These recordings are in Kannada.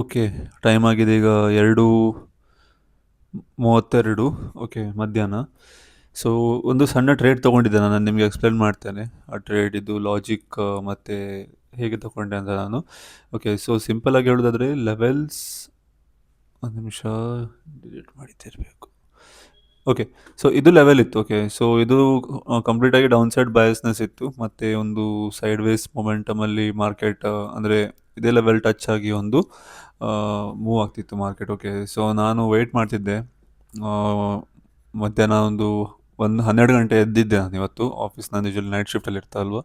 ಓಕೆ. ಟೈಮ್ ಆಗಿದೆ ಈಗ 2:32. ಓಕೆ, ಮಧ್ಯಾಹ್ನ. ಸೊ ಒಂದು ಸಣ್ಣ ಟ್ರೇಡ್ ತೊಗೊಂಡಿದ್ದೆ, ನಾನು ನಿಮಗೆ ಎಕ್ಸ್ಪ್ಲೇನ್ ಮಾಡ್ತೇನೆ. ಆ ಟ್ರೇಡಿದ್ದು ಲಾಜಿಕ್ ಮತ್ತು ಹೇಗೆ ತೊಗೊಂಡೆ ಅಂತ ನಾನು. ಓಕೆ, ಸೊ ಸಿಂಪಲಾಗಿ ಹೇಳೋದಾದರೆ ಲೆವೆಲ್ಸ್, ಒಂದು ನಿಮಿಷ ಡಿಲೀಟ್ ಮಾಡಿದ್ದಿರಬೇಕು. ಓಕೆ, ಸೊ ಇದು ಲೆವೆಲ್ ಇತ್ತು. ಓಕೆ, ಸೊ ಇದು ಕಂಪ್ಲೀಟಾಗಿ ಡೌನ್ ಸೈಡ್ ಬಯಸ್ನೆಸ್ ಇತ್ತು, ಮತ್ತು ಒಂದು ಸೈಡ್ ವೇಸ್ ಮೊಮೆಂಟಮಲ್ಲಿ ಮಾರ್ಕೆಟ್ ಅಂದರೆ ಇದೇ ಲೆವೆಲ್ ಟಚ್ ಆಗಿ ಒಂದು ಮೂವ್ ಆಗ್ತಿತ್ತು ಮಾರ್ಕೆಟ್. ಓಕೆ, ಸೊ ನಾನು ವೆಯ್ಟ್ ಮಾಡ್ತಿದ್ದೆ. ಆ, ಮಧ್ಯಾಹ್ನ ಒಂದು 12 ಗಂಟೆ ಎದ್ದಿದ್ದೆ ನಾನು ಇವತ್ತು. ಆಫೀಸ್ ನಾನು ಯೂಶಲಿ ನೈಟ್ ಶಿಫ್ಟಲ್ಲಿ ಇರ್ತಾ ಅಲ್ವಾ.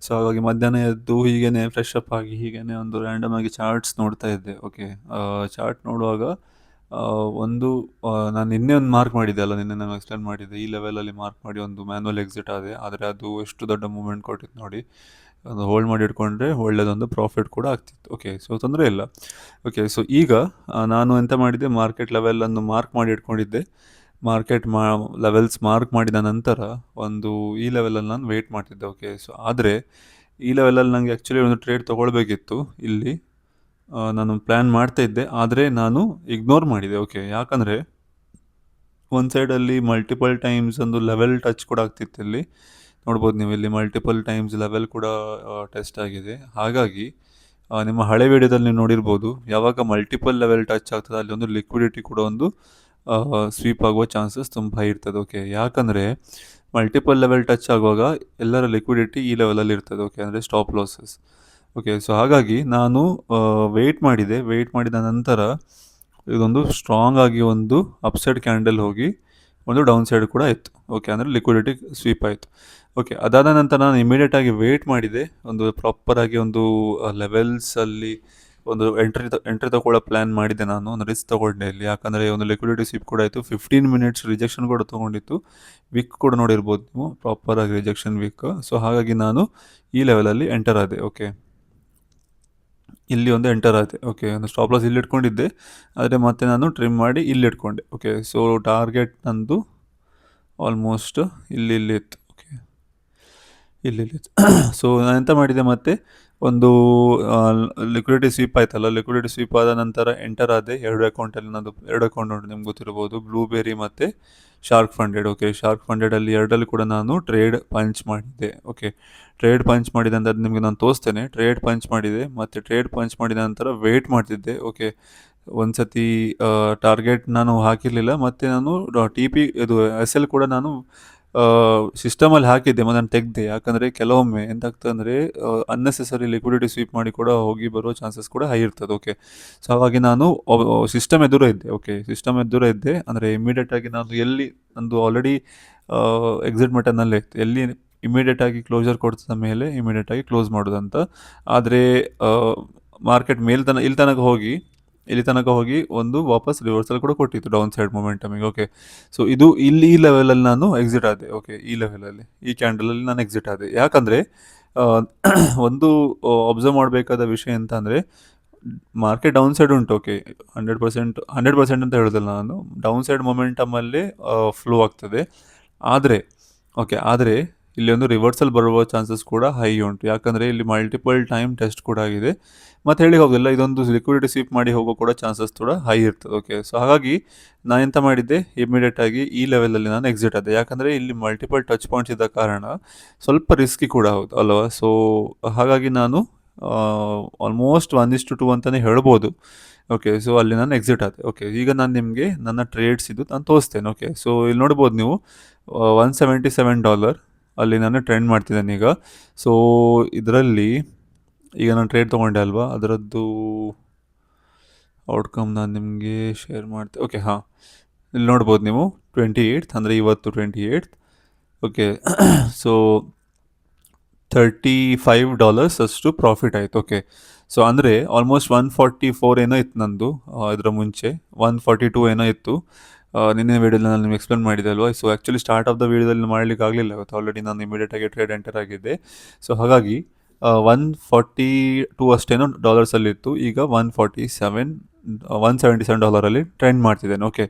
ಸೊ ಹಾಗಾಗಿ ಮಧ್ಯಾಹ್ನ ಎದ್ದು ಹೀಗೇ ಫ್ರೆಶ್ ಅಪ್ ಆಗಿ ಹೀಗೇ ಒಂದು ರ್ಯಾಂಡಮ್ ಆಗಿ ಚಾರ್ಟ್ಸ್ ನೋಡ್ತಾ ಇದ್ದೆ. ಓಕೆ, ಚಾರ್ಟ್ ನೋಡುವಾಗ ಆ, ಒಂದು ನಾನು ನಿನ್ನೆ ಒಂದು ಮಾರ್ಕ್ ಮಾಡಿದ್ದೆ ಅಲ್ಲ, ನಿನ್ನೆ ನಾನು ಎಕ್ಸ್ಪ್ಲೇನ್ ಮಾಡಿದ್ದೆ, ಈ ಲೆವೆಲಲ್ಲಿ ಮಾರ್ಕ್ ಮಾಡಿ ಒಂದು ಮ್ಯಾನ್ಯಲ್ ಎಕ್ಸಿಟ್ ಆದೆ. ಆದರೆ ಅದು ಎಷ್ಟು ದೊಡ್ಡ ಮೂವ್ಮೆಂಟ್ ಕೊಟ್ಟಿತ್ತು ನೋಡಿ. ಒಂದು ಹೋಲ್ಡ್ ಮಾಡಿ ಇಟ್ಕೊಂಡ್ರೆ ಒಳ್ಳೆಯದೊಂದು ಪ್ರಾಫಿಟ್ ಕೂಡ ಆಗ್ತಿತ್ತು. ಓಕೆ, ಸೊ ತೊಂದರೆ ಇಲ್ಲ. ಓಕೆ, ಸೊ ಈಗ ನಾನು ಎಂತ ಮಾಡಿದ್ದೆ, ಮಾರ್ಕೆಟ್ ಲೆವೆಲನ್ನು ಮಾರ್ಕ್ ಮಾಡಿ ಇಟ್ಕೊಂಡಿದ್ದೆ. ಮಾರ್ಕೆಟ್ ಲೆವೆಲ್ಸ್ ಮಾರ್ಕ್ ಮಾಡಿದ ನಂತರ ಒಂದು ಈ ಲೆವೆಲಲ್ಲಿ ನಾನು ವೆಯ್ಟ್ ಮಾಡ್ತಿದ್ದೆ. ಓಕೆ, ಸೊ ಆದರೆ ಈ ಲೆವೆಲಲ್ಲಿ ನನಗೆ ಆ್ಯಕ್ಚುಲಿ ಒಂದು ಟ್ರೇಡ್ ತೊಗೊಳ್ಬೇಕಿತ್ತು ಇಲ್ಲಿ. ನಾನು ಪ್ಲ್ಯಾನ್ ಮಾಡ್ತಾ ಇದ್ದೆ, ಆದರೆ ನಾನು ಇಗ್ನೋರ್ ಮಾಡಿದೆ. ಓಕೆ, ಯಾಕಂದರೆ ಒಂದು ಸೈಡಲ್ಲಿ ಮಲ್ಟಿಪಲ್ ಟೈಮ್ಸ್ ಒಂದು ಲೆವೆಲ್ ಟಚ್ ಕೂಡ ಆಗ್ತಿತ್ತು. ಇಲ್ಲಿ ನೋಡ್ಬೋದು ನೀವು, ಇಲ್ಲಿ ಮಲ್ಟಿಪಲ್ ಟೈಮ್ಸ್ ಲೆವೆಲ್ ಕೂಡ ಟೆಸ್ಟ್ ಆಗಿದೆ. ಹಾಗಾಗಿ ನಿಮ್ಮ ಹಳೆ ವಿಡಿಯೋದಲ್ಲಿ ನೀವು ನೋಡಿರ್ಬೋದು, ಯಾವಾಗ ಮಲ್ಟಿಪಲ್ ಲೆವೆಲ್ ಟಚ್ ಆಗ್ತದೆ ಅಲ್ಲಿ ಒಂದು ಲಿಕ್ವಿಡಿಟಿ ಕೂಡ ಒಂದು ಸ್ವೀಪ್ ಆಗುವ ಚಾನ್ಸಸ್ ತುಂಬ ಇರ್ತದೆ. ಓಕೆ, ಯಾಕಂದರೆ ಮಲ್ಟಿಪಲ್ ಲೆವೆಲ್ ಟಚ್ ಆಗುವಾಗ ಎಲ್ಲರ ಲಿಕ್ವಿಡಿಟಿ ಈ ಲೆವೆಲಲ್ಲಿ ಇರ್ತದೆ. ಓಕೆ, ಅಂದರೆ ಸ್ಟಾಪ್ ಲಾಸಸ್. ಓಕೆ, ಸೊ ಹಾಗಾಗಿ ನಾನು ವೆಯ್ಟ್ ಮಾಡಿದೆ. ವೆಯ್ಟ್ ಮಾಡಿದ ನಂತರ ಇದೊಂದು ಸ್ಟ್ರಾಂಗ್ ಆಗಿ ಒಂದು ಅಪ್ಸೈಡ್ ಕ್ಯಾಂಡಲ್ ಹೋಗಿ ಒಂದು ಡೌನ್ ಸೈಡ್ ಕೂಡ ಇತ್ತು. ಓಕೆ, ಅಂದರೆ ಲಿಕ್ವಿಡಿಟಿ ಸ್ವೀಪ್ ಆಯಿತು. ಓಕೆ, ಅದಾದ ನಂತರ ನಾನು ಇಮಿಡಿಯೇಟಾಗಿ ವೆಯ್ಟ್ ಮಾಡಿದೆ. ಒಂದು ಪ್ರಾಪರಾಗಿ ಒಂದು ಲೆವೆಲ್ಸಲ್ಲಿ ಒಂದು ಎಂಟ್ರಿ ತಗೊಳ್ಳೋ ಪ್ಲ್ಯಾನ್ ಮಾಡಿದೆ. ನಾನು ಒಂದು ರಿಸ್ಕ್ ತೊಗೊಂಡೆ ಇಲ್ಲಿ, ಯಾಕಂದರೆ ಒಂದು ಲಿಕ್ವಿಡಿಟಿ ಸ್ವೀಪ್ ಕೂಡ ಆಯಿತು. 15 ಮಿನಿಟ್ಸ್ ರಿಜೆಕ್ಷನ್ ಕೂಡ ತೊಗೊಂಡಿತ್ತು. ವಿಕ್ ಕೂಡ ನೋಡಿರ್ಬೋದು ನೀವು, ಪ್ರಾಪರಾಗಿ ರಿಜೆಕ್ಷನ್ ವಿಕ್. ಸೊ ಹಾಗಾಗಿ ನಾನು ಈ ಲೆವೆಲಲ್ಲಿ ಎಂಟರ್ ಆದೆ. ಓಕೆ, ಇಲ್ಲಿ ಒಂದು ಎಂಟರ್ ಆದೆ. ಓಕೆ, ಒಂದು ಸ್ಟಾಪ್ ಲಾಸ್ ಇಲ್ಲಿ ಇಟ್ಕೊಂಡಿದ್ದೆ, ಆದರೆ ಮತ್ತೆ ನಾನು ಟ್ರಿಮ್ ಮಾಡಿ ಇಲ್ಲಿ ಇಟ್ಕೊಂಡೆ. ಓಕೆ, ಸೊ ಟಾರ್ಗೆಟ್ ನಂದು ಆಲ್ಮೋಸ್ಟ್ ಇಲ್ಲಿ ಇತ್ತು. ಓಕೆ, ಇಲ್ಲಿತ್ತು. ಸೊ ನಾನು ಎಂತ ಮಾಡಿದೆ, ಮತ್ತೆ ಒಂದು ಲಿಕ್ವಿಡಿಟಿ ಸ್ವೀಪ್ ಆಯ್ತಲ್ಲ, ಲಿಕ್ವಿಡಿಟಿ ಸ್ವೀಪ್ ಆದ ನಂತರ ಎಂಟರ್ ಆದೆ. ಎರಡು ಅಕೌಂಟಲ್ಲಿ ನಂದು 2 ಅಕೌಂಟ್ ಉಂಟು, ನಿಮ್ಗೆ ಗೊತ್ತಿರ್ಬೋದು, ಬ್ಲೂಬೇರಿ ಮತ್ತು ಶಾರ್ಕ್ ಫಂಡೆಡ್. ಓಕೆ, ಶಾರ್ಕ್ ಫಂಡೆಡಲ್ಲಿ ಎರಡಲ್ಲಿ ಕೂಡ ನಾನು ಟ್ರೇಡ್ ಪಂಚ್ ಮಾಡಿದ್ದೆ. ಓಕೆ, ಟ್ರೇಡ್ ಪಂಚ್ ಮಾಡಿದೆ ಅಂತ ನಿಮಗೆ ನಾನು ತೋರಿಸ್ತೇನೆ. ಟ್ರೇಡ್ ಪಂಚ್ ಮಾಡಿದೆ, ಮತ್ತು ಟ್ರೇಡ್ ಪಂಚ್ ಮಾಡಿದ ನಂತರ ವೆಯ್ಟ್ ಮಾಡ್ತಿದ್ದೆ. ಓಕೆ, ಒಂದು ಸತಿ ಟಾರ್ಗೆಟ್ ನಾನು ಹಾಕಿರಲಿಲ್ಲ, ಮತ್ತು ನಾನು TP ಇದು SL ಕೂಡ ನಾನು ಸಿಸ್ಟಮಲ್ಲಿ ಹಾಕಿದ್ದೆ, ಮತ್ತು ನಾನು ತೆಗೆದೆ. ಯಾಕಂದರೆ ಕೆಲವೊಮ್ಮೆ ಎಂತಾಗ್ತದೆ ಅಂದರೆ ಅನ್ನೆಸೆಸರಿ ಲಿಕ್ವಿಡಿಟಿ ಸ್ವೀಪ್ ಮಾಡಿ ಕೂಡ ಹೋಗಿ ಬರೋ ಚಾನ್ಸಸ್ ಕೂಡ ಹೈ ಇರ್ತದೆ. ಓಕೆ, ಸೊ ಹಾಗಾಗಿ ನಾನು ಸಿಸ್ಟಮ್ ಎದುರೇ ಇದ್ದೆ. ಓಕೆ, ಸಿಸ್ಟಮ್ ಎದುರೇ ಇದ್ದೆ ಅಂದರೆ ಇಮಿಡಿಯೇಟಾಗಿ ನಾನು ಎಲ್ಲಿ ನಂದು ಆಲ್ರೆಡಿ ಎಕ್ಸಿಟ್ ಬಟನ್ನಲ್ಲೇ ಇತ್ತು, ಎಲ್ಲಿ ಇಮಿಡಿಯೇಟಾಗಿ ಕ್ಲೋಸರ್ ಕೊಡ್ತಿದ್ದ ಮೇಲೆ ಇಮಿಡಿಯೇಟಾಗಿ ಕ್ಲೋಸ್ ಮಾಡೋದಂತ. ಆದರೆ ಮಾರ್ಕೆಟ್ ಇಲ್ಲಿ ತನಕ ಹೋಗಿ ಒಂದು ವಾಪಸ್ ರಿವರ್ಸಲ್ ಕೂಡ ಕೊಟ್ಟಿತ್ತು ಡೌನ್ ಸೈಡ್ ಮೊಮೆಂಟಮಿಗೆ. ಓಕೆ, ಸೊ ಇಲ್ಲಿ ಈ ಲೆವೆಲಲ್ಲಿ ನಾನು ಎಕ್ಸಿಟ್ ಆದೆ. ಓಕೆ, ಈ ಲೆವೆಲಲ್ಲಿ ಈ ಕ್ಯಾಂಡಲಲ್ಲಿ ನಾನು ಎಕ್ಸಿಟ್ ಆದೆ. ಯಾಕಂದರೆ ಒಂದು ಅಬ್ಸರ್ವ್ ಮಾಡಬೇಕಾದ ವಿಷಯ ಅಂತ ಅಂದರೆ, ಮಾರ್ಕೆಟ್ ಡೌನ್ ಸೈಡ್ ಉಂಟು. ಓಕೆ, 100% ಅಂತ ಹೇಳೋದಿಲ್ಲ ನಾನು, ಡೌನ್ ಸೈಡ್ ಮೊಮೆಂಟಮಲ್ಲಿ ಫ್ಲೋ ಆಗ್ತದೆ. ಆದರೆ ಇಲ್ಲಿ ಒಂದು ರಿವರ್ಸಲ್ ಬರುವ ಚಾನ್ಸಸ್ ಕೂಡ ಹೈ ಉಂಟು. ಯಾಕಂದರೆ ಇಲ್ಲಿ ಮಲ್ಟಿಪಲ್ ಟೈಮ್ ಟೆಸ್ಟ್ ಕೂಡ ಆಗಿದೆ, ಮತ್ತು ಹೇಳಿ ಹೋಗಿಲ್ಲ, ಇದೊಂದು ಲಿಕ್ವಿಡಿಟಿ ಸ್ವೀಪ್ ಮಾಡಿ ಹೋಗೋ ಕೂಡ ಚಾನ್ಸಸ್ ಕೂಡ ಹೈ ಇರ್ತದೆ. ಓಕೆ, ಸೊ ಹಾಗಾಗಿ ನಾನು ಎಂತ ಮಾಡಿದ್ದೆ, ಇಮಿಡಿಯೇಟಾಗಿ ಈ ಲೆವೆಲಲ್ಲಿ ನಾನು ಎಕ್ಸಿಟ್ ಆದೆ. ಯಾಕಂದರೆ ಇಲ್ಲಿ ಮಲ್ಟಿಪಲ್ ಟಚ್ ಪಾಯಿಂಟ್ಸ್ ಇದ್ದ ಕಾರಣ ಸ್ವಲ್ಪ ರಿಸ್ಕಿ ಕೂಡ ಹೌದು ಅಲ್ವಾ. ಸೊ ಹಾಗಾಗಿ ನಾನು ಆಲ್ಮೋಸ್ಟ್ 1:2 ಅಂತಲೇ ಹೇಳ್ಬೋದು. ಓಕೆ, ಸೊ ಅಲ್ಲಿ ನಾನು ಎಕ್ಸಿಟ್ ಆದೆ. ಓಕೆ, ಈಗ ನಾನು ನಿಮಗೆ ನನ್ನ ಟ್ರೇಡ್ಸ್ ಇದು ನಾನು ತೋರಿಸ್ತೇನೆ. ಓಕೆ, ಸೊ ಇಲ್ಲಿ ನೋಡ್ಬೋದು ನೀವು, $177 ಅಲ್ಲಿ ನಾನು ಟ್ರೆಂಡ್ ಮಾಡ್ತಿದ್ದೇನೆ ಈಗ. ಸೊ ಇದರಲ್ಲಿ ಈಗ ನಾನು ಟ್ರೇಡ್ ತೊಗೊಂಡೆ ಅಲ್ವಾ, ಅದರದ್ದು ಔಟ್ಕಮ್ ನಾನು ನಿಮಗೆ ಶೇರ್ ಮಾಡ್ತೆ. ಓಕೆ, ಹಾಂ, ಇಲ್ಲಿ ನೋಡ್ಬೋದು ನೀವು, 28th ಅಂದರೆ ಇವತ್ತು 28th. ಓಕೆ, ಸೊ $35 ಅಷ್ಟು ಪ್ರಾಫಿಟ್ ಆಯಿತು. ಓಕೆ, ಸೊ ಅಂದರೆ ಆಲ್ಮೋಸ್ಟ್ 144 ಏನೋ ಇತ್ತು ನಂದು, ಇದರ ಮುಂಚೆ 142 ಏನೋ ಇತ್ತು. ನಿನ್ನೆ ವೀಡಿಯೋದಲ್ಲಿ ನಾನು ನಿಮ್ಗೆ ಎಕ್ಸ್ಪ್ಲೇನ್ ಮಾಡಿದೆ ಅಲ್ವಾ. So actually start of the ವೀಡಿಯೋದಲ್ಲಿ ಮಾಡಲಿಕ್ಕೆ ಆಗಲಿಲ್ಲ ಇವತ್ತು, ಆಲ್ರೆಡಿ ನಾನು ಇಮಿಡಿಯೇಟಾಗಿ ಟ್ರೇಡ್ ಎಂಟರ್ ಆಗಿದ್ದೆ. ಸೊ ಹಾಗಾಗಿ 142 ಅಷ್ಟೇನೋ ಡಾಲರ್ಸಲ್ಲಿತ್ತು. ಈಗ $177 ಟ್ರೆಂಡ್ ಮಾಡ್ತಿದ್ದೇನೆ. ಓಕೆ,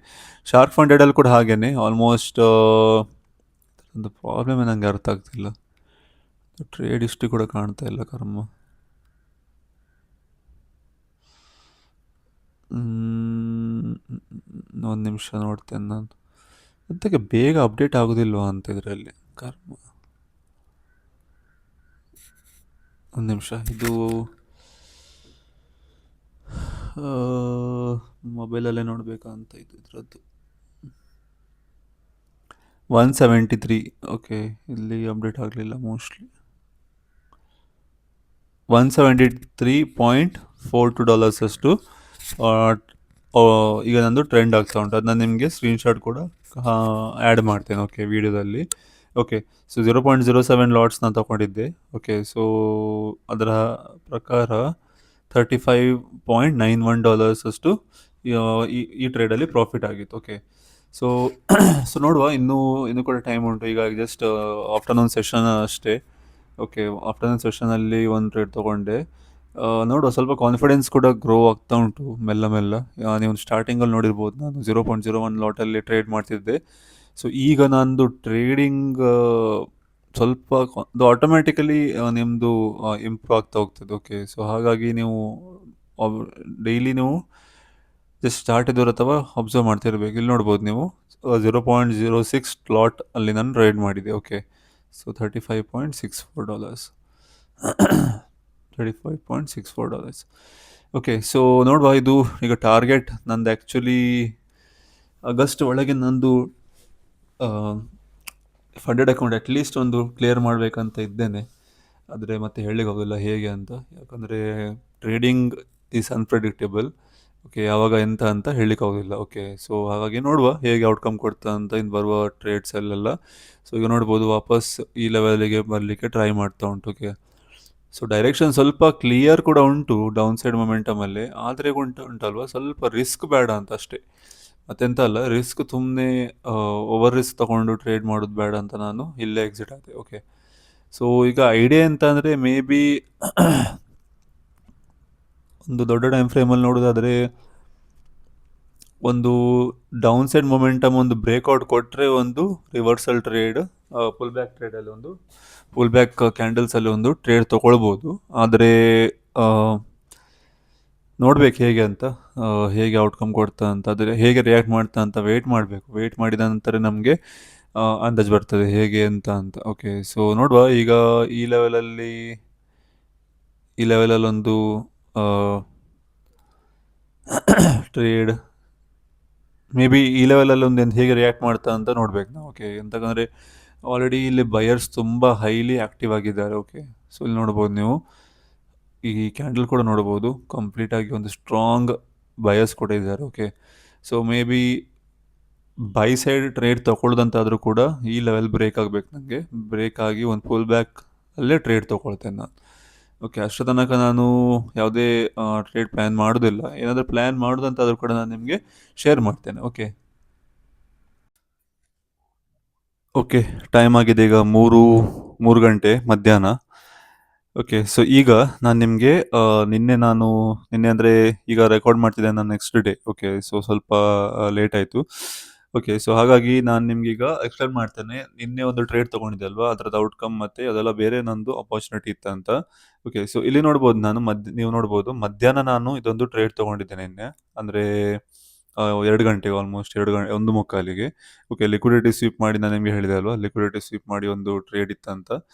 ಶಾರ್ಕ್ ಫಂಡೆಡಲ್ಲಿ ಕೂಡ ಹಾಗೇ ಆಲ್ಮೋಸ್ಟ್ ಒಂದು ಪ್ರಾಬ್ಲಮ್ ನನಗೆ ಅರ್ಥ ಆಗ್ತಿಲ್ಲ, ಟ್ರೇಡ್ ಹಿಸ್ಟ್ರಿ ಕೂಡ ಕಾಣ್ತಾ ಇಲ್ಲ ಕರ್ಮ. ಒಂದು ನಿಮಿಷ ನೋಡ್ತೇನೆ ನಾನು. ಅದಕ್ಕೆ ಬೇಗ ಅಪ್ಡೇಟ್ ಆಗೋದಿಲ್ವಾ ಅಂತ ಇದರಲ್ಲಿ ಕರ್ಮ. ಒಂದು ನಿಮಿಷ, ಇದು ಮೊಬೈಲಲ್ಲೇ ನೋಡಬೇಕಾ ಅಂತ ಇದು ಇದರದ್ದು. 173. ಓಕೆ, ಇಲ್ಲಿ ಅಪ್ಡೇಟ್ ಆಗಲಿಲ್ಲ ಮೋಸ್ಟ್ಲಿ. $173.42 ಅಷ್ಟು ಈಗ ನಂದು ಟ್ರೆಂಡ್ ಆಗ್ತಾ ಉಂಟು. ಅದು ನಾನು ನಿಮಗೆ ಸ್ಕ್ರೀನ್ಶಾಟ್ ಕೂಡ ಆ್ಯಡ್ ಮಾಡ್ತೇನೆ, ಓಕೆ, ವಿಡಿಯೋದಲ್ಲಿ. ಓಕೆ, ಸೊ 0.07 ಲಾಟ್ಸ್ ನಾನು ತಗೊಂಡಿದ್ದೆ. ಓಕೆ, ಸೊ ಅದರ ಪ್ರಕಾರ $35.91 ಅಷ್ಟು ಈ ಟ್ರೇಡಲ್ಲಿ ಪ್ರಾಫಿಟ್ ಆಗಿತ್ತು. ಓಕೆ, ಸೊ ಸೊ ನೋಡುವ, ಇನ್ನೂ ಕೂಡ ಟೈಮ್ ಉಂಟು. ಈಗ ಜಸ್ಟ್ ಆಫ್ಟರ್ನೂನ್ ಸೆಷನ್ ಅಷ್ಟೇ. ಓಕೆ, ಆಫ್ಟರ್ನೂನ್ ಸೆಷನಲ್ಲಿ ಒಂದು ಟ್ರೇಡ್ ತೊಗೊಂಡೆ. ನೋಡುವ, ಸ್ವಲ್ಪ ಕಾನ್ಫಿಡೆನ್ಸ್ ಕೂಡ ಗ್ರೋ ಆಗ್ತಾ ಉಂಟು ಮೆಲ್ಲ ಮೆಲ್ಲ. ನೀವು ಸ್ಟಾರ್ಟಿಂಗಲ್ಲಿ ನೋಡಿರ್ಬೋದು, ನಾನು 0.01 ಲಾಟಲ್ಲಿ ಟ್ರೇಡ್ ಮಾಡ್ತಿದ್ದೆ. ಸೊ ಈಗ ನಂದು ಟ್ರೇಡಿಂಗ್ ಸ್ವಲ್ಪ ಅದು ಆಟೋಮ್ಯಾಟಿಕಲಿ ನಿಮ್ಮದು ಇಂಪ್ರೂವ್ ಆಗ್ತಾ ಹೋಗ್ತದೆ. ಓಕೆ, ಸೊ ಹಾಗಾಗಿ ನೀವು ಡೈಲಿ ನೀವು ಜಸ್ಟ್ ಸ್ಟಾರ್ಟ್ ಇದ್ದವ್ರು ಅಥವಾ ಅಬ್ಸರ್ವ್ ಮಾಡ್ತಿರ್ಬೇಕು. ಇಲ್ಲಿ ನೋಡ್ಬೋದು ನೀವು 0.06 ಲಾಟ್ ಅಲ್ಲಿ ನಾನು ಟ್ರೇಡ್ ಮಾಡಿದೆ. Okay, so $35.64. $35.64. ಓಕೆ, ಸೊ ನೋಡುವ, ಇದು ಈಗ ಟಾರ್ಗೆಟ್ ನಂದು ಆ್ಯಕ್ಚುಲಿ ಆಗಸ್ಟ್ ಒಳಗೆ ನಂದು ಫಂಡೆಡ್ ಅಕೌಂಟ್ ಅಟ್ಲೀಸ್ಟ್ ಒಂದು ಕ್ಲಿಯರ್ ಮಾಡಬೇಕಂತ ಇದ್ದೇನೆ. ಆದರೆ ಮತ್ತೆ ಹೇಳಲಿಕ್ಕೆ ಹೋಗಿಲ್ಲ ಹೇಗೆ ಅಂತ, ಯಾಕಂದರೆ ಟ್ರೇಡಿಂಗ್ ಈಸ್ ಅನ್ಪ್ರೆಡಿಕ್ಟೇಬಲ್. ಓಕೆ, ಯಾವಾಗ ಎಂತ ಅಂತ ಹೇಳಲಿಕ್ಕೆ ಆಗೋದಿಲ್ಲ. ಓಕೆ, ಸೊ ಹಾಗಾಗಿ ನೋಡುವ ಹೇಗೆ ಔಟ್ಕಮ್ ಕೊಡ್ತಾ ಅಂತ ಇನ್ನು ಬರುವ ಟ್ರೇಡ್ಸಲ್ಲೆಲ್ಲ. ಸೊ ಈಗ ನೋಡ್ಬೋದು, ವಾಪಸ್ ಈ ಲೆವೆಲಿಗೆ ಬರಲಿಕ್ಕೆ ಟ್ರೈ ಮಾಡ್ತಾ ಉಂಟು. ಓಕೆ, ಸೊ ಡೈರೆಕ್ಷನ್ ಸ್ವಲ್ಪ ಕ್ಲಿಯರ್ ಕೂಡ ಉಂಟು ಡೌನ್ ಸೈಡ್ ಮೊಮೆಂಟಮಲ್ಲಿ. ಆದರೆ ಉಂಟಲ್ವ, ಸ್ವಲ್ಪ ರಿಸ್ಕ್ ಬೇಡ ಅಂತ ಅಷ್ಟೇ, ಮತ್ತೆಂತ ಅಲ್ಲ. ರಿಸ್ಕ್ ಸುಮ್ಮನೆ ಓವರ್ ರಿಸ್ಕ್ ತೊಗೊಂಡು ಟ್ರೇಡ್ ಮಾಡೋದು ಬೇಡ ಅಂತ ನಾನು ಇಲ್ಲೇ ಎಕ್ಸಿಟ್ ಆದೆ. ಓಕೆ, ಸೊ ಈಗ ಐಡಿಯಾ ಎಂತ ಅಂದರೆ, ಮೇ ಬಿ ಒಂದು ದೊಡ್ಡ ಟೈಮ್ ಫ್ರೇಮಲ್ಲಿ ನೋಡೋದಾದರೆ ಒಂದು ಡೌನ್ ಸೈಡ್ ಮೊಮೆಂಟಮ್ ಒಂದು ಬ್ರೇಕ್ಔಟ್ ಕೊಟ್ಟರೆ ಒಂದು ರಿವರ್ಸಲ್ ಟ್ರೇಡ್, ಪುಲ್ ಬ್ಯಾಕ್ ಟ್ರೇಡಲ್ಲಿ ಒಂದು ಪುಲ್ ಬ್ಯಾಕ್ ಕ್ಯಾಂಡಲ್ಸಲ್ಲಿ ಒಂದು ಟ್ರೇಡ್ ತೊಗೊಳ್ಬೋದು. ಆದರೆ ನೋಡ್ಬೇಕು ಹೇಗೆ ಅಂತ, ಹೇಗೆ ಔಟ್ಕಮ್ ಕೊಡ್ತಾ ಅಂತ, ಆದರೆ ಹೇಗೆ ರಿಯಾಕ್ಟ್ ಮಾಡ್ತಾ ಅಂತ ವೆಯ್ಟ್ ಮಾಡಬೇಕು. ವೆಯ್ಟ್ ಮಾಡಿದ ನಂತರ ನಮಗೆ ಅಂದಾಜು ಬರ್ತದೆ ಹೇಗೆ ಅಂತ. ಓಕೆ, ಸೊ ನೋಡುವ, ಈಗ ಈ ಲೆವೆಲಲ್ಲೊಂದು ಟ್ರೇಡ್ ಮೇ ಬಿ ಈ ಲೆವೆಲಲ್ಲಿ ಒಂದು ಹೇಗೆ ರಿಯಾಕ್ಟ್ ಮಾಡ್ತಾ ಅಂತ ನೋಡ್ಬೇಕು ನಾವು. ಓಕೆ, ಎಂತಂದರೆ ಆಲ್ರೆಡಿ ಇಲ್ಲಿ ಬಯರ್ಸ್ ತುಂಬ ಹೈಲಿ ಆ್ಯಕ್ಟಿವ್ ಆಗಿದ್ದಾರೆ. ಓಕೆ, ಸೊ ಇಲ್ಲಿ ನೋಡ್ಬೋದು ನೀವು, ಈ ಕ್ಯಾಂಡಲ್ ಕೂಡ ನೋಡ್ಬೋದು, ಕಂಪ್ಲೀಟಾಗಿ ಒಂದು ಸ್ಟ್ರಾಂಗ್ ಬಯರ್ಸ್ ಕೂಡ ಇದ್ದಾರೆ. Okay, so maybe buy side trade ತೊಗೊಳ್ಳೋದಂತಾದರೂ ಕೂಡ ಈ ಲೆವೆಲ್ ಬ್ರೇಕ್ ಆಗಬೇಕು. ನನಗೆ ಬ್ರೇಕ್ ಆಗಿ ಒಂದು ಫುಲ್ ಬ್ಯಾಕ್ ಅಲ್ಲೇ ಟ್ರೇಡ್ ತೊಗೊಳ್ತೇನೆ ನಾನು. ಓಕೆ, ಅಷ್ಟು ತನಕ ನಾನು ಯಾವುದೇ ಟ್ರೇಡ್ ಪ್ಲ್ಯಾನ್ ಮಾಡೋದಿಲ್ಲ. ಏನಾದರೂ ಪ್ಲ್ಯಾನ್ ಮಾಡೋದಂತಾದರೂ ಕೂಡ ನಾನು ನಿಮಗೆ ಶೇರ್ ಮಾಡ್ತೇನೆ. ಓಕೆ, ಓಕೆ, ಟೈಮ್ ಆಗಿದೆ ಈಗ 3 ಗಂಟೆ ಮಧ್ಯಾಹ್ನ. ಓಕೆ, ಸೊ ಈಗ ನಾನು ನಿಮಗೆ ನಿನ್ನೆ ಅಂದರೆ ಈಗ ರೆಕಾರ್ಡ್ ಮಾಡ್ತಿದ್ದೇನೆ ನಾನು ನೆಕ್ಸ್ಟ್ ಡೇ. ಓಕೆ, ಸೊ ಸ್ವಲ್ಪ ಲೇಟ್ ಆಯಿತು. ಓಕೆ, ಸೊ ಹಾಗಾಗಿ ನಾನು ನಿಮ್ಗೀಗ ಎಕ್ಸ್ಪ್ಲೇನ್ ಮಾಡ್ತೇನೆ. ನಿನ್ನೆ ಒಂದು ಟ್ರೇಡ್ ತೊಗೊಂಡಿದ್ದೆ ಅಲ್ವಾ, ಅದರದ್ದು ಔಟ್ಕಮ್ ಮತ್ತು ಅದೆಲ್ಲ ಬೇರೆ ನಂದು ಅಪಾರ್ಚುನಿಟಿ ಇತ್ತಂತ. ಓಕೆ, ಸೊ ಇಲ್ಲಿ ನೋಡ್ಬೋದು, ನೀವು ನೋಡ್ಬೋದು ಮಧ್ಯಾಹ್ನ ನಾನು ಇದೊಂದು ಟ್ರೇಡ್ ತೊಗೊಂಡಿದ್ದೆ ನಿನ್ನೆ. ಅಂದರೆ 2 ಗಂಟೆಗೆ, ಆಲ್ಮೋಸ್ಟ್ 1:45ಗೆ. ಓಕೆ, ಲಿಕ್ವಿಡಿಟಿ ಸ್ವೀಪ್ ಮಾಡಿ ನಾನು ನಿಮಗೆ ಹೇಳಿದೆ ಅಲ್ವಾ, ಲಿಕ್ವಿಡಿಟಿ ಸ್ವೀಪ್ ಮಾಡಿ ಒಂದು ಟ್ರೇಡ್ ಇತ್ತಂತ.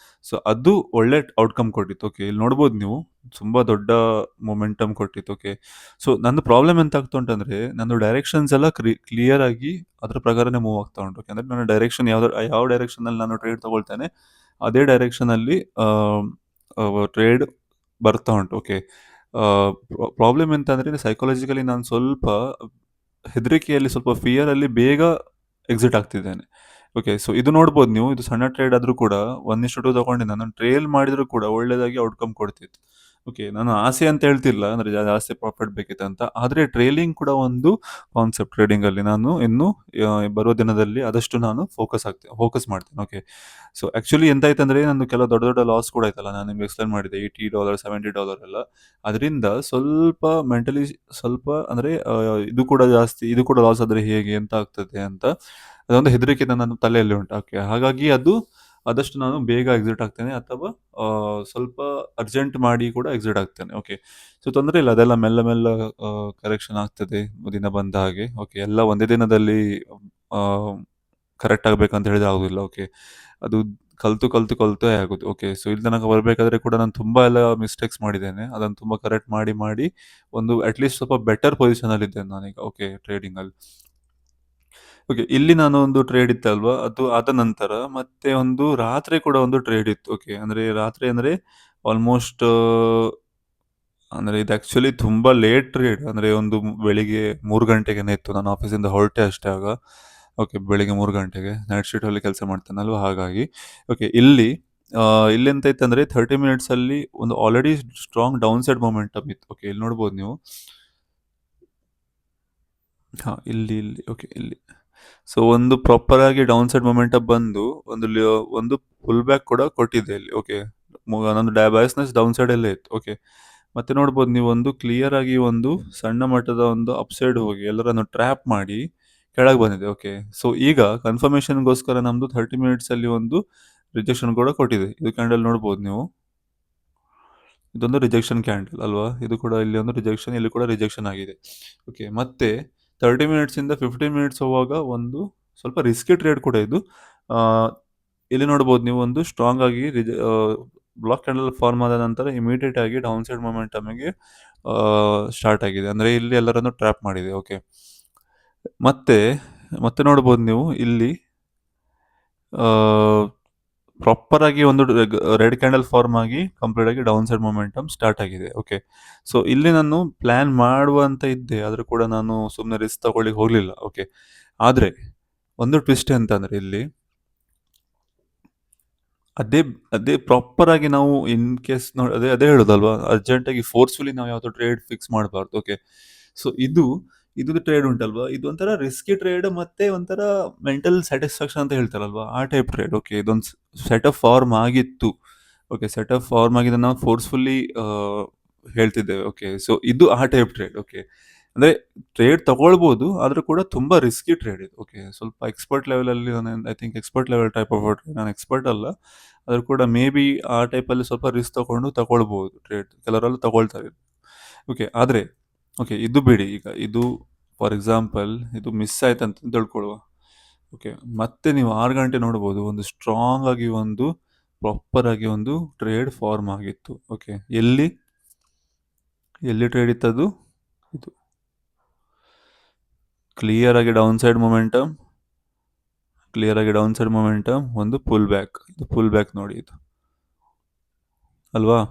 ಸೊ ಅದು ಒಳ್ಳೆ ಔಟ್ಕಮ್ ಕೊಟ್ಟಿತ್ತು. ಓಕೆ, ಇಲ್ಲಿ ನೋಡ್ಬೋದು ನೀವು, ತುಂಬ ದೊಡ್ಡ ಮೊಮೆಂಟಮ್ ಕೊಟ್ಟಿತ್ತು. ಓಕೆ, ಸೊ ನಂದು ಪ್ರಾಬ್ಲಮ್ ಎಂತ ಆಗ್ತಾ ಉಂಟಂದರೆ, ನಂದು ಡೈರೆಕ್ಷನ್ಸ್ ಎಲ್ಲ ಕ್ಲಿಯರ್ ಆಗಿ ಅದರ ಪ್ರಕಾರನೇ ಮೂವ್ ಆಗ್ತಾ ಉಂಟು. ಓಕೆ, ಅಂದರೆ ನನ್ನ ಡೈರೆಕ್ಷನ್ ಯಾವ ಡೈರೆಕ್ಷನಲ್ಲಿ ನಾನು ಟ್ರೇಡ್ ತೊಗೊಳ್ತೇನೆ ಅದೇ ಡೈರೆಕ್ಷನಲ್ಲಿ ಟ್ರೇಡ್ ಬರ್ತಾ ಉಂಟು. ಓಕೆ, ಪ್ರಾಬ್ಲಮ್ ಎಂತ ಅಂದರೆ, ಸೈಕಾಲಜಿಕಲಿ ನಾನು ಸ್ವಲ್ಪ ಹೆದರಿಕೆಯಲ್ಲಿ, ಸ್ವಲ್ಪ ಫಿಯರಲ್ಲಿ ಬೇಗ ಎಕ್ಸಿಟ್ ಆಗ್ತಿದ್ದೇನೆ. ಓಕೆ, ಸೊ ಇದು ನೋಡ್ಬೋದು ನೀವು, ಇದು ಸಣ್ಣ ಟ್ರೇಡ್ ಆದರೂ ಕೂಡ 1:2 ತೊಗೊಂಡು ನಾನು ಟ್ರೇಲ್ ಮಾಡಿದರೂ ಕೂಡ ಒಳ್ಳೆಯದಾಗಿ ಔಟ್ಕಮ್ ಕೊಡ್ತಿತ್ತು. ಓಕೆ, ನಾನು ಆಸೆ ಅಂತ ಹೇಳ್ತಿಲ್ಲ, ಅಂದರೆ ಜಾಸ್ತಿ ಪ್ರಾಫಿಟ್ ಬೇಕಿತ್ತು ಅಂತ. ಆದರೆ ಟ್ರೇಲಿಂಗ್ ಕೂಡ ಒಂದು ಕಾನ್ಸೆಪ್ಟ್. ಟ್ರೇಡಿಂಗಲ್ಲಿ ನಾನು ಇನ್ನು ಬರುವ ದಿನದಲ್ಲಿ ಆದಷ್ಟು ನಾನು ಫೋಕಸ್ ಮಾಡ್ತೇನೆ. ಓಕೆ, ಸೊ ಆ್ಯಕ್ಚುಲಿ ಎಂತಾಯ್ತಂದರೆ, ನಂದು ಕೆಲವು ದೊಡ್ಡ ದೊಡ್ಡ ಲಾಸ್ ಕೂಡ ಆಯ್ತಲ್ಲ, ನಾನು ನಿಮ್ಗೆ ಎಕ್ಸ್ಪ್ಲೇನ್ ಮಾಡಿದೆ, $80 $70 ಎಲ್ಲ. ಅದರಿಂದ ಸ್ವಲ್ಪ ಮೆಂಟಲಿ ಸ್ವಲ್ಪ ಅಂದರೆ ಇದು ಕೂಡ ಲಾಸ್ ಆದರೆ ಹೇಗೆ ಎಂತ ಆಗ್ತದೆ ಅಂತ ಅದೊಂದು ಹೆದರಿಕೆ ನನ್ನ ತಲೆಯಲ್ಲಿ ಉಂಟು. ಓಕೆ, ಹಾಗಾಗಿ ಅದು ಆದಷ್ಟು ನಾನು ಬೇಗ ಎಕ್ಸಿಟ್ ಆಗ್ತೇನೆ ಅಥವಾ ಸ್ವಲ್ಪ ಅರ್ಜೆಂಟ್ ಮಾಡಿ ಕೂಡ ಎಕ್ಸಿಟ್ ಆಗ್ತೇನೆ. ಓಕೆ. ಸೊ ತೊಂದರೆ ಇಲ್ಲ, ಅದೆಲ್ಲ ಮೆಲ್ಲ ಮೆಲ್ಲ ಕರೆಕ್ಷನ್ ಆಗ್ತದೆ ದಿನ ಬಂದ ಹಾಗೆ. ಓಕೆ, ಎಲ್ಲ ಒಂದೇ ದಿನದಲ್ಲಿ ಕರೆಕ್ಟ್ ಆಗಬೇಕಂತ ಹೇಳಿದ್ರೆ ಆಗೋದಿಲ್ಲ. ಓಕೆ, ಅದು ಕಲ್ತು ಕಲ್ತು ಕಲ್ತೇ ಆಗೋದು. ಓಕೆ, ಸೊ ಇಲ್ಲಿ ತನಕ ಬರಬೇಕಾದ್ರೆ ಕೂಡ ನಾನು ತುಂಬ ಎಲ್ಲ ಮಿಸ್ಟೇಕ್ಸ್ ಮಾಡಿದ್ದೇನೆ. ಅದನ್ನು ತುಂಬ ಕರೆಕ್ಟ್ ಮಾಡಿ ಮಾಡಿ ಒಂದು ಅಟ್ಲೀಸ್ಟ್ ಸ್ವಲ್ಪ ಬೆಟರ್ ಪೊಸಿಷನಲ್ಲಿ ಇದ್ದೇನೆ ನಾನೀಗ. ಓಕೆ, ಟ್ರೇಡಿಂಗಲ್ಲಿ. ಓಕೆ, ಇಲ್ಲಿ ನಾನು ಒಂದು ಟ್ರೇಡ್ ಇತ್ತಲ್ವಾ, ಅದು ಆದ ನಂತರ ಮತ್ತೆ ಒಂದು ರಾತ್ರಿ ಕೂಡ ಒಂದು ಟ್ರೇಡ್ ಇತ್ತು. ಓಕೆ, ಅಂದರೆ ರಾತ್ರಿ ಅಂದರೆ ಆಲ್ಮೋಸ್ಟ್ ಅಂದರೆ ಇದು ಆ್ಯಕ್ಚುಲಿ ತುಂಬ ಲೇಟ್ ಟ್ರೇಡ್. ಅಂದರೆ ಒಂದು ಬೆಳಿಗ್ಗೆ 3 ಗಂಟೆಗೇನೆ ಇತ್ತು, ನಾನು ಆಫೀಸಿಂದ ಹೊರಟೆ ಅಷ್ಟೇ ಆಗ. ಓಕೆ, ಬೆಳಿಗ್ಗೆ 3 ಗಂಟೆಗೆ ನೈಟ್ ಶಿಫ್ಟಲ್ಲಿ ಕೆಲಸ ಮಾಡ್ತೇನಲ್ವ, ಹಾಗಾಗಿ. ಓಕೆ, ಇಲ್ಲಿ ಎಂತ ಇತ್ತಂದರೆ 30 ಮಿನಿಟ್ಸಲ್ಲಿ ಒಂದು already strong down side momentum ಇತ್ತು. ಓಕೆ, ಇಲ್ಲಿ ನೋಡ್ಬೋದು ನೀವು. ಹಾಂ, ಇಲ್ಲಿ ಓಕೆ, ಇಲ್ಲಿ. ಸೊ ಒಂದು ಪ್ರಾಪರ್ ಆಗಿ ಡೌನ್ ಸೈಡ್ ಮೊಮೆಂಟಮ್ ಬಂದು ಒಂದು ಪುಲ್ ಬ್ಯಾಕ್ ಕೂಡ ಕೊಟ್ಟಿದೆ ಇಲ್ಲಿ. ಓಕೆ, ನಂದು ಬಯಾಸ್ನೆಸ್ ಡೌನ್ ಸೈಡಲ್ಲೇ ಇತ್ತು. ಓಕೆ, ಮತ್ತೆ ನೋಡ್ಬೋದು ನೀವು, ಒಂದು ಕ್ಲಿಯರ್ ಆಗಿ ಒಂದು ಸಣ್ಣ ಮಟ್ಟದ ಒಂದು ಅಪ್ಸೈಡ್ ಹೋಗಿ ಎಲ್ಲರನ್ನು ಟ್ರ್ಯಾಪ್ ಮಾಡಿ ಕೆಳಗೆ ಬಂದಿದೆ. ಓಕೆ, ಸೊ ಈಗ ಕನ್ಫರ್ಮೇಷನ್ಗೋಸ್ಕರ ನಮ್ಮದು 30 ಮಿನಿಟ್ಸಲ್ಲಿ ಒಂದು ರಿಜೆಕ್ಷನ್ ಕೂಡ ಕೊಟ್ಟಿದೆ. ಇದು ಕ್ಯಾಂಡಲ್ ನೋಡ್ಬೋದು ನೀವು, ಇದೊಂದು ರಿಜೆಕ್ಷನ್ ಕ್ಯಾಂಡಲ್ ಅಲ್ವಾ. ಇದು ಕೂಡ ಇಲ್ಲಿ ಒಂದು ರಿಜೆಕ್ಷನ್, ಇಲ್ಲಿ ಕೂಡ ರಿಜೆಕ್ಷನ್ ಆಗಿದೆ. ಓಕೆ, ಮತ್ತೆ 30 ಮಿನಿಟ್ಸಿಂದ 15 ಮಿನಿಟ್ಸ್ ಹೋಗುವಾಗ ಒಂದು ಸ್ವಲ್ಪ ರಿಸ್ಕಿ ಟ್ರೇಡ್ ಕೂಡ ಇದು. ಇಲ್ಲಿ ನೋಡ್ಬೋದು ನೀವು, ಒಂದು ಸ್ಟ್ರಾಂಗ್ ಆಗಿ ಬ್ಲಾಕ್ ಕ್ಯಾಂಡಲ್ ಫಾರ್ಮ್ ಆದ ನಂತರ ಇಮಿಡಿಯೇಟ್ ಆಗಿ ಡೌನ್ ಸೈಡ್ ಮೊಮೆಂಟಮ್ಗೆ ಸ್ಟಾರ್ಟ್ ಆಗಿದೆ. ಅಂದರೆ ಇಲ್ಲಿ ಎಲ್ಲರನ್ನು ಟ್ರ್ಯಾಪ್ ಮಾಡಿದೆ. ಓಕೆ, ಮತ್ತೆ ಮತ್ತೆ ನೋಡ್ಬೋದು ನೀವು, ಇಲ್ಲಿ ಪ್ರಾಪರ್ ಆಗಿ ಒಂದು ರೆಡ್ ಕ್ಯಾಂಡಲ್ ಫಾರ್ಮ್ ಆಗಿ ಕಂಪ್ಲೀಟ್ ಆಗಿ ಡೌನ್ ಸೈಡ್ ಮೊಮೆಂಟಮ್ ಸ್ಟಾರ್ಟ್ ಆಗಿದೆ. ಓಕೆ, ಸೊ ಇಲ್ಲಿ ನಾನು ಪ್ಲಾನ್ ಮಾಡುವಂತ ಇದ್ದೆ, ಆದರೂ ಕೂಡ ನಾನು ಸುಮ್ಮನೆ ರಿಸ್ಕ್ ತಗೊಳ್ಳಿಕ್ಕೆ ಹೋಗಲಿಲ್ಲ. ಓಕೆ, ಆದರೆ ಒಂದು ಟ್ವಿಸ್ಟ್ ಅಂತಂದರೆ ಇಲ್ಲಿ ಅದೇ ಅದೇ ಪ್ರಾಪರ್ ಆಗಿ ನಾವು ಇನ್ ಕೇಸ್ ಅದೇ ಅದೇ ಹೇಳೋದಲ್ವಾ, ಅರ್ಜೆಂಟಾಗಿ ಫೋರ್ಸ್ಫುಲಿ ನಾವು ಯಾವುದು ಟ್ರೇಡ್ ಫಿಕ್ಸ್ ಮಾಡಬಾರ್ದು. ಓಕೆ, ಸೊ ಇದು ಟ್ರೇಡ್ ಉಂಟಲ್ವಾ, ಇದು ಒಂಥರ ರಿಸ್ಕಿ ಟ್ರೇಡ್ ಮತ್ತೆ ಒಂಥರ ಮೆಂಟಲ್ ಸ್ಯಾಟಿಸ್ಫ್ಯಾಕ್ಷನ್ ಅಂತ ಹೇಳ್ತಾರಲ್ವಾ, ಆ ಟೈಪ್ ಟ್ರೇಡ್. ಓಕೆ, ಇದೊಂದು ಸೆಟ್ ಆಫ್ ಫಾರ್ಮ್ ಆಗಿತ್ತು. ಓಕೆ, ಸೆಟ್ ಆಫ್ ಫಾರ್ಮ್ ಆಗಿದೆ, ನಾವು ಫೋರ್ಸ್ಫುಲ್ಲಿ ಹೇಳ್ತಿದ್ದೇವೆ. ಓಕೆ, ಸೊ ಇದು ಆ ಟೈಪ್ ಟ್ರೇಡ್. ಓಕೆ, ಅಂದರೆ ಟ್ರೇಡ್ ತಗೊಳ್ಬೋದು, ಆದರೂ ಕೂಡ ತುಂಬ ರಿಸ್ಕಿ ಟ್ರೇಡ್ ಇದು. ಓಕೆ, ಸ್ವಲ್ಪ ಎಕ್ಸ್ಪರ್ಟ್ ಲೆವೆಲಲ್ಲಿ ನಾನು I think expert level type of trade, ನಾನು ಎಕ್ಸ್ಪರ್ಟ್ ಅಲ್ಲ, ಆದರೂ ಕೂಡ ಮೇ ಬಿ ಆ ಟೈಪಲ್ಲಿ ಸ್ವಲ್ಪ ರಿಸ್ಕ್ ತಗೊಳ್ಬೋದು ಟ್ರೇಡ್, ಕೆಲವರೆಲ್ಲ ತಗೊಳ್ತಾರೆ. ಓಕೆ, ಆದರೆ ಓಕೆ, ಇದು ಬಿಡಿ. ಈಗ ಇದು ಫಾರ್ ಎಕ್ಸಾಂಪಲ್ ಇದು ಮಿಸ್ ಆಯ್ತು ಅಂತ ತಿಳ್ಕೊಳ್ಳುವ. ಓಕೆ, ಮತ್ತೆ ನೀವು 6 ಗಂಟೆ ನೋಡ್ಬೋದು, ಒಂದು ಸ್ಟ್ರಾಂಗ್ ಆಗಿ ಒಂದು ಪ್ರಾಪರ್ ಆಗಿ ಒಂದು ಟ್ರೇಡ್ ಫಾರ್ಮ್ ಆಗಿತ್ತು. ಓಕೆ, ಎಲ್ಲಿ ಟ್ರೇಡ್ ಇತ್ತದು, ಇದು ಕ್ಲಿಯರ್ ಆಗಿ ಡೌನ್ ಸೈಡ್ ಮೊಮೆಂಟಮ್, ಒಂದು ಪುಲ್ ಬ್ಯಾಕ್ ನೋಡಿ ಇದು ಅಲ್ವಾ.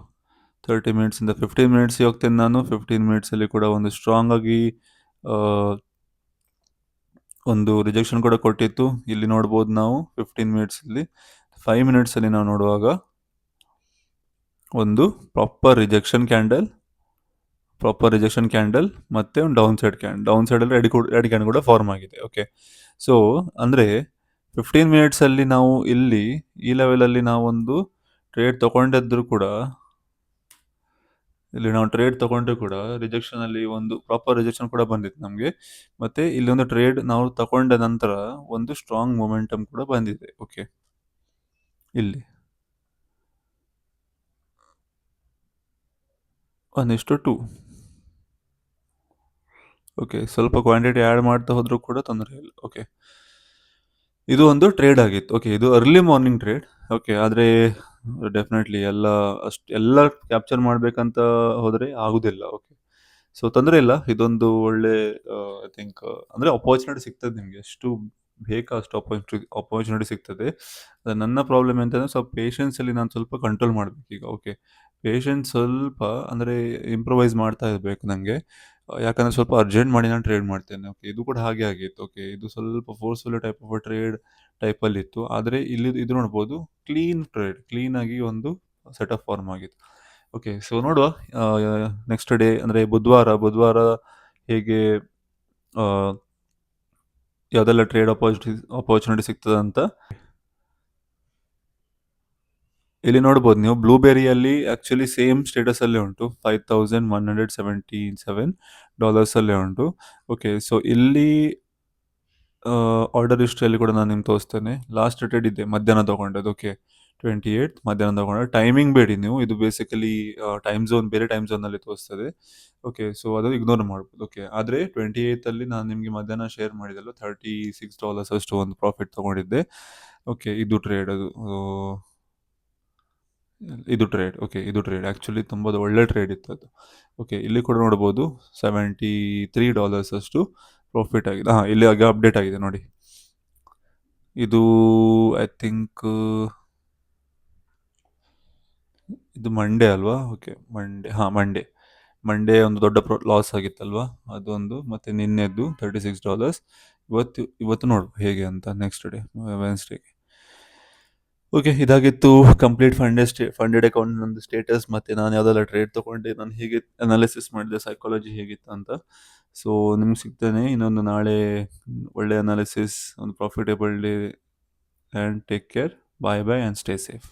30 ಮಿನಿಟ್ಸಿಂದ 15 ಮಿನಿಟ್ಸ್ಗೆ ಹೋಗ್ತೇನೆ ನಾನು. 15 ಮಿನಿಟ್ಸಲ್ಲಿ ಕೂಡ ಒಂದು ಸ್ಟ್ರಾಂಗ್ ಆಗಿ ಒಂದು ರಿಜೆಕ್ಷನ್ ಕೂಡ ಕೊಟ್ಟಿತ್ತು. ಇಲ್ಲಿ ನೋಡ್ಬೋದು ನಾವು 15 ಮಿನಿಟ್ಸಲ್ಲಿ. 5 ಮಿನಿಟ್ಸಲ್ಲಿ ನಾವು ನೋಡುವಾಗ ಒಂದು ಪ್ರಾಪರ್ ರಿಜೆಕ್ಷನ್ ಕ್ಯಾಂಡಲ್ ಮತ್ತೆ ಒಂದು ಡೌನ್ ಸೈಡಲ್ಲಿ ರೆಡ್ ಕ್ಯಾಂಡಲ್ ಕೂಡ ಫಾರ್ಮ್ ಆಗಿದೆ. ಓಕೆ, ಸೊ ಅಂದರೆ 15 ಮಿನಿಟ್ಸಲ್ಲಿ ನಾವು ಇಲ್ಲಿ ಈ ಲೆವೆಲಲ್ಲಿ ನಾವೊಂದು ಟ್ರೇಡ್ ತಗೊಂಡಿದ್ರು ಕೂಡ, ರಿಜೆಕ್ಷನಲ್ಲಿ ಒಂದು ಪ್ರಾಪರ್ ರಿಜೆಕ್ಷನ್ ಕೂಡ ಬಂದಿತ್ತು ನಮಗೆ. ಮತ್ತೆ ಇಲ್ಲಿ ಒಂದು ಟ್ರೇಡ್ ನಾವು ತಗೊಂಡ ನಂತರ ಒಂದು ಸ್ಟ್ರಾಂಗ್ ಮೊಮೆಂಟಮ್ ಕೂಡ ಬಂದಿದೆ. ಓಕೆ, ಇಲ್ಲಿ 1:2. ಓಕೆ, ಸ್ವಲ್ಪ ಕ್ವಾಂಟಿಟಿ ಆ್ಯಡ್ ಮಾಡ್ತಾ ಹೋದರೂ ಕೂಡ ತೊಂದರೆ ಇಲ್ಲ. ಓಕೆ, ಇದು ಒಂದು ಟ್ರೇಡ್ ಆಗಿತ್ತು. ಓಕೆ, ಇದು ಅರ್ಲಿ ಮಾರ್ನಿಂಗ್ ಟ್ರೇಡ್. ಓಕೆ, ಆದರೆ ಡೆಫಿನೆಟ್ಲಿ ಎಲ್ಲ ಕ್ಯಾಪ್ಚರ್ ಮಾಡಬೇಕಂತ ಹೋದರೆ ಆಗೋದಿಲ್ಲ. ಓಕೆ, ಸೊ ತೊಂದರೆ ಇಲ್ಲ, ಇದೊಂದು ಒಳ್ಳೆ ಐ ಥಿಂಕ್ ಅಂದರೆ ಅಪಾರ್ಚುನಿಟಿ ಸಿಗ್ತದೆ ನಿಮಗೆ, ಎಷ್ಟು ಬೇಕಾ ಅಷ್ಟು ಅಪಾರ್ಚುನಿಟಿ ಸಿಗ್ತದೆ. ನನ್ನ ಪ್ರಾಬ್ಲಮ್ ಎಂತಂದರೆ ಸ್ವಲ್ಪ ಪೇಷನ್ಸಲ್ಲಿ ನಾನು ಸ್ವಲ್ಪ ಕಂಟ್ರೋಲ್ ಮಾಡಬೇಕು ಈಗ. ಓಕೆ, ಪೇಷನ್ಸ್ ಸ್ವಲ್ಪ ಅಂದರೆ ಇಂಪ್ರೊವೈಸ್ ಮಾಡ್ತಾ ಇರಬೇಕು ನನಗೆ, ಯಾಕಂದರೆ ಸ್ವಲ್ಪ ಅರ್ಜೆಂಟ್ ಮಾಡಿ ನಾನು ಟ್ರೇಡ್ ಮಾಡ್ತೇನೆ. ಓಕೆ, ಇದು ಕೂಡ ಹಾಗೆ ಆಗಿತ್ತು. ಓಕೆ, ಇದು ಸ್ವಲ್ಪ ಫೋರ್ಸ್ಫುಲ್ ಟೈಪ್ ಆಫ್ ಟ್ರೇಡ್ ಟೈಪಲ್ಲಿತ್ತು, ಆದರೆ ಇದು ನೋಡ್ಬೋದು ಕ್ಲೀನಾಗಿ ಒಂದು ಸೆಟ್ ಆಫ್ ಫಾರ್ಮ್ ಆಗಿತ್ತು. ಓಕೆ, ಸೊ ನೋಡುವ ನೆಕ್ಸ್ಟ್ ಡೇ ಅಂದರೆ ಬುಧವಾರ ಹೇಗೆ ಯಾವುದೆಲ್ಲ ಟ್ರೇಡ್ ಅಪಾರ್ಚುನಿಟಿ ಸಿಗ್ತದೆ ಅಂತ. ಇಲ್ಲಿ ನೋಡ್ಬೋದು ನೀವು, ಬ್ಲೂಬೆರಿಯಲ್ಲಿ ಆ್ಯಕ್ಚುಲಿ ಸೇಮ್ ಸ್ಟೇಟಸಲ್ಲೇ ಉಂಟು, $5,177 ಅಲ್ಲೇ ಉಂಟು. ಓಕೆ, ಸೊ ಇಲ್ಲಿ ಆರ್ಡರ್ ಹಿಸ್ಟ್ರಿಯಲ್ಲಿ ಕೂಡ ನಾನು ನಿಮ್ಗೆ ತೋರಿಸ್ತೇನೆ. ಲಾಸ್ಟ್ ಟ್ರೇಡ್ ಇದೆ ಮಧ್ಯಾಹ್ನ ತೊಗೊಂಡದ್ದು. ಓಕೆ, 28 ಮಧ್ಯಾಹ್ನ ತೊಗೊಂಡು ಟೈಮಿಂಗ್ ಬೇಡಿ ನೀವು. ಇದು ಬೇಸಿಕಲಿ ಟೈಮ್ ಝೋನ್, ಬೇರೆ ಟೈಮ್ ಝೋನಲ್ಲಿ ತೋರಿಸ್ತದೆ. ಓಕೆ, ಸೊ ಅದು ಇಗ್ನೋರ್ ಮಾಡ್ಬೋದು. ಓಕೆ, ಆದರೆ 28 ನಾನು ನಿಮಗೆ ಮಧ್ಯಾಹ್ನ ಶೇರ್ ಮಾಡಿದೆಲ್ಲ $36 ಅಷ್ಟು ಒಂದು ಪ್ರಾಫಿಟ್ ತೊಗೊಂಡಿದ್ದೆ. ಓಕೆ, ಇದು ಟ್ರೇಡ್ ಅದು. ಇದು ಟ್ರೇಡ್. ಓಕೆ, ಇದು ಟ್ರೇಡ್ ಆ್ಯಕ್ಚುಲಿ ತುಂಬ ಒಳ್ಳೆ ಟ್ರೇಡ್ ಇತ್ತು ಅದು. ಓಕೆ, ಇಲ್ಲಿ ಕೂಡ ನೋಡ್ಬೋದು $73 ಅಷ್ಟು ಪ್ರಾಫಿಟ್ ಆಗಿದೆ. ಹಾಂ, ಇಲ್ಲಿ ಆಗ ಅಪ್ಡೇಟ್ ಆಗಿದೆ ನೋಡಿ. ಇದು ಐ ಥಿಂಕ್ ಇದು ಮಂಡೇ ಅಲ್ವಾ? Okay, Monday. ಹಾಂ, ಮಂಡೇ ಒಂದು ದೊಡ್ಡ ಲಾಸ್ ಆಗಿತ್ತಲ್ವಾ, ಅದೊಂದು. ಮತ್ತು ನಿನ್ನೆದ್ದು $36. ಇವತ್ತು ನೋಡುವ ಹೇಗೆ ಅಂತ, ನೆಕ್ಸ್ಟ್ ಡೇ ವೆನ್ಸ್ಡೇಗೆ. ಓಕೆ, ಇದಾಗಿತ್ತು ಕಂಪ್ಲೀಟ್ ಫಂಡೆಡ್ ಅಕೌಂಟ್ ನಂದು ಸ್ಟೇಟಸ್, ಮತ್ತು ನಾನು ಯಾವುದೆಲ್ಲ ಟ್ರೇಡ್ ತೊಗೊಂಡೆ, ನಾನು ಹೇಗೆ ಅನಾಲಿಸಿಸ್ ಮಾಡಿದೆ, ಸೈಕಾಲಜಿ ಹೇಗಿತ್ತು ಅಂತ. ಸೊ ನಿಮ್ಗೆ ಸಿಗ್ತೇನೆ ಇನ್ನೊಂದು ನಾಳೆ. ಒಳ್ಳೆ ಅನಾಲಿಸಿಸ್, ಒಂದು profitable day, and take care. Bye bye and stay safe.